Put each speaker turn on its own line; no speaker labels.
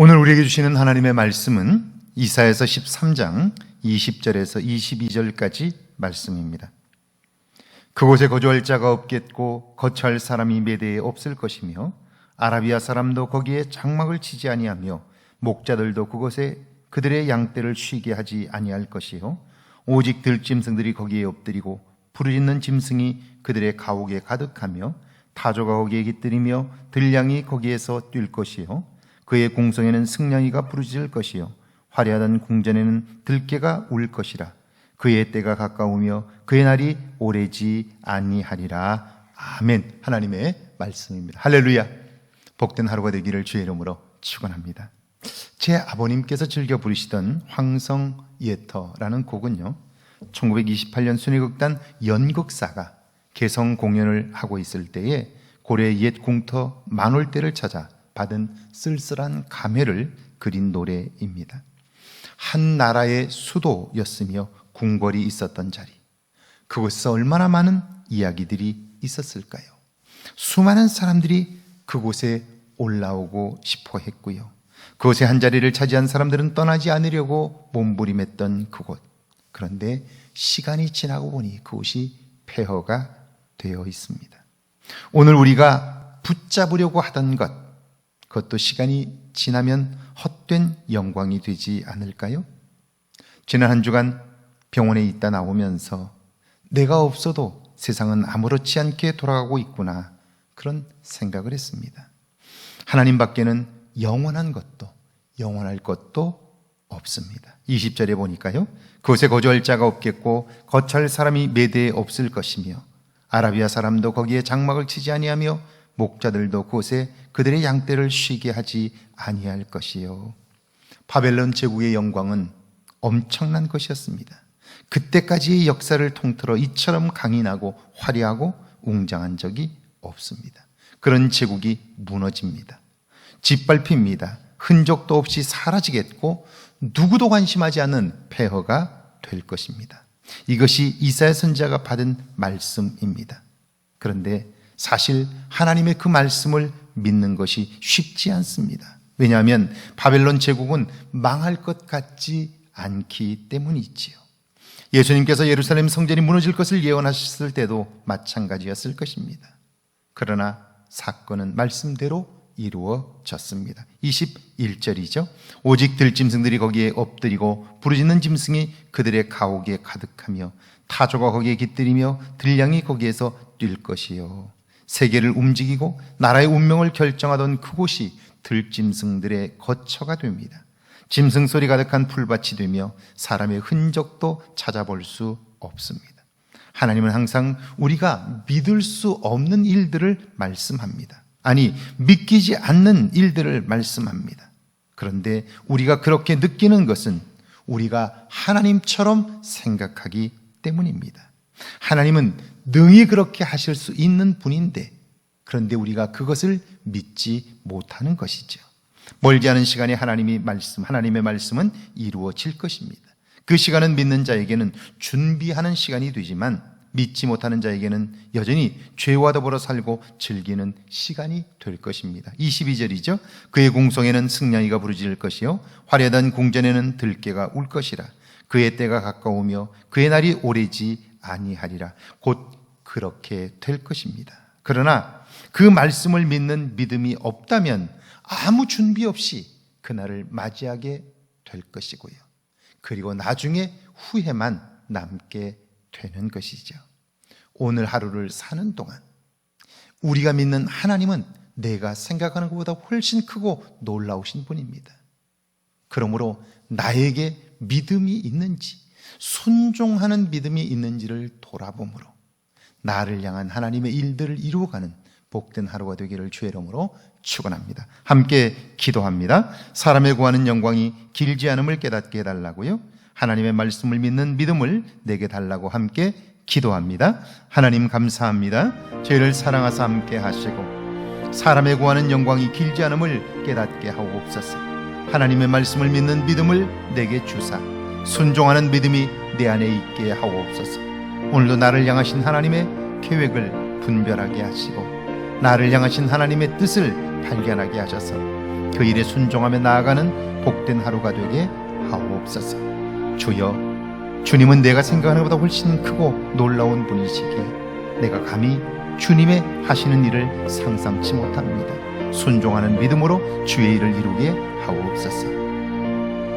오늘 우리에게 주시는 하나님의 말씀은 이사야서 13장 20절에서 22절까지 말씀입니다. 그곳에 거주할 자가 없겠고 거처할 사람이 메대에 없을 것이며 아라비아 사람도 거기에 장막을 치지 아니하며 목자들도 그곳에 그들의 양떼를 쉬게 하지 아니할 것이요 오직 들짐승들이 거기에 엎드리고 부르짖는 짐승이 그들의 가옥에 가득하며 타조가 거기에 깃들이며 들량이 거기에서 뛸 것이요 그의 공성에는 승냥이가 부르짖을 것이요 화려하던 궁전에는 들깨가 울 것이라. 그의 때가 가까우며 그의 날이 오래지 아니하리라. 아멘. 하나님의 말씀입니다. 할렐루야. 복된 하루가 되기를 주의 이름으로 축원합니다. 제 아버님께서 즐겨 부르시던 황성예터라는 곡은요, 1928년 순회극단 연극사가 개성 공연을 하고 있을 때에 고려의 옛 궁터 만월대를 찾아 받은 쓸쓸한 감회를 그린 노래입니다. 한 나라의 수도였으며 궁궐이 있었던 자리, 그곳에서 얼마나 많은 이야기들이 있었을까요? 수많은 사람들이 그곳에 올라오고 싶어 했고요, 그곳에 한 자리를 차지한 사람들은 떠나지 않으려고 몸부림했던 그곳. 그런데 시간이 지나고 보니 그곳이 폐허가 되어 있습니다. 오늘 우리가 붙잡으려고 하던 것, 그것도 시간이 지나면 헛된 영광이 되지 않을까요? 지난 한 주간 병원에 있다 나오면서 내가 없어도 세상은 아무렇지 않게 돌아가고 있구나, 그런 생각을 했습니다. 하나님 밖에는 영원한 것도 영원할 것도 없습니다. 20절에 보니까요, 그곳에 거주할 자가 없겠고 거처할 사람이 메대에 없을 것이며 아라비아 사람도 거기에 장막을 치지 아니하며 목자들도 그곳에 그들의 양떼를 쉬게 하지 아니할 것이요. 바벨론 제국의 영광은 엄청난 것이었습니다. 그때까지의 역사를 통틀어 이처럼 강인하고 화려하고 웅장한 적이 없습니다. 그런 제국이 무너집니다. 짓밟힙니다. 흔적도 없이 사라지겠고 누구도 관심하지 않는 폐허가 될 것입니다. 이것이 이사야 선지자가 받은 말씀입니다. 그런데 사실 하나님의 그 말씀을 믿는 것이 쉽지 않습니다. 왜냐하면 바벨론 제국은 망할 것 같지 않기 때문이지요. 예수님께서 예루살렘 성전이 무너질 것을 예언하셨을 때도 마찬가지였을 것입니다. 그러나 사건은 말씀대로 이루어졌습니다. 21절이죠. 오직 들짐승들이 거기에 엎드리고 부르짖는 짐승이 그들의 가옥에 가득하며 타조가 거기에 깃들이며 들량이 거기에서 뛸 것이요. 세계를 움직이고 나라의 운명을 결정하던 그곳이 들짐승들의 거처가 됩니다. 짐승 소리 가득한 풀밭이 되며 사람의 흔적도 찾아볼 수 없습니다. 하나님은 항상 우리가 믿을 수 없는 일들을 말씀합니다. 아니, 믿기지 않는 일들을 말씀합니다. 그런데 우리가 그렇게 느끼는 것은 우리가 하나님처럼 생각하기 때문입니다. 하나님은 능히 그렇게 하실 수 있는 분인데, 그런데 우리가 그것을 믿지 못하는 것이죠. 멀지 않은 시간에 하나님의 말씀은 이루어질 것입니다. 그 시간은 믿는 자에게는 준비하는 시간이 되지만 믿지 못하는 자에게는 여전히 죄와 더불어 살고 즐기는 시간이 될 것입니다. 22절이죠. 그의 궁성에는 승냥이가 부르짖을 것이요 화려하던 궁전에는 들깨가 울 것이라. 그의 때가 가까우며 그의 날이 오래지 아니하리라. 곧 그렇게 될 것입니다. 그러나 그 말씀을 믿는 믿음이 없다면 아무 준비 없이 그날을 맞이하게 될 것이고요, 그리고 나중에 후회만 남게 되는 것이죠. 오늘 하루를 사는 동안 우리가 믿는 하나님은 내가 생각하는 것보다 훨씬 크고 놀라우신 분입니다. 그러므로 나에게 믿음이 있는지, 순종하는 믿음이 있는지를 돌아보므로 나를 향한 하나님의 일들을 이루어가는 복된 하루가 되기를 주의 이름으로 축원합니다. 함께 기도합니다. 사람의 구하는 영광이 길지 않음을 깨닫게 해달라고요, 하나님의 말씀을 믿는 믿음을 내게 달라고 함께 기도합니다. 하나님 감사합니다. 저희를 사랑하사 함께 하시고 사람의 구하는 영광이 길지 않음을 깨닫게 하옵소서. 하나님의 말씀을 믿는 믿음을 내게 주사 순종하는 믿음이 내 안에 있게 하옵소서. 오늘도 나를 향하신 하나님의 계획을 분별하게 하시고 나를 향하신 하나님의 뜻을 발견하게 하셔서 그 일에 순종하며 나아가는 복된 하루가 되게 하옵소서. 주여, 주님은 내가 생각하는 것보다 훨씬 크고 놀라운 분이시기에 내가 감히 주님의 하시는 일을 상상치 못합니다. 순종하는 믿음으로 주의 일을 이루게 하옵소서.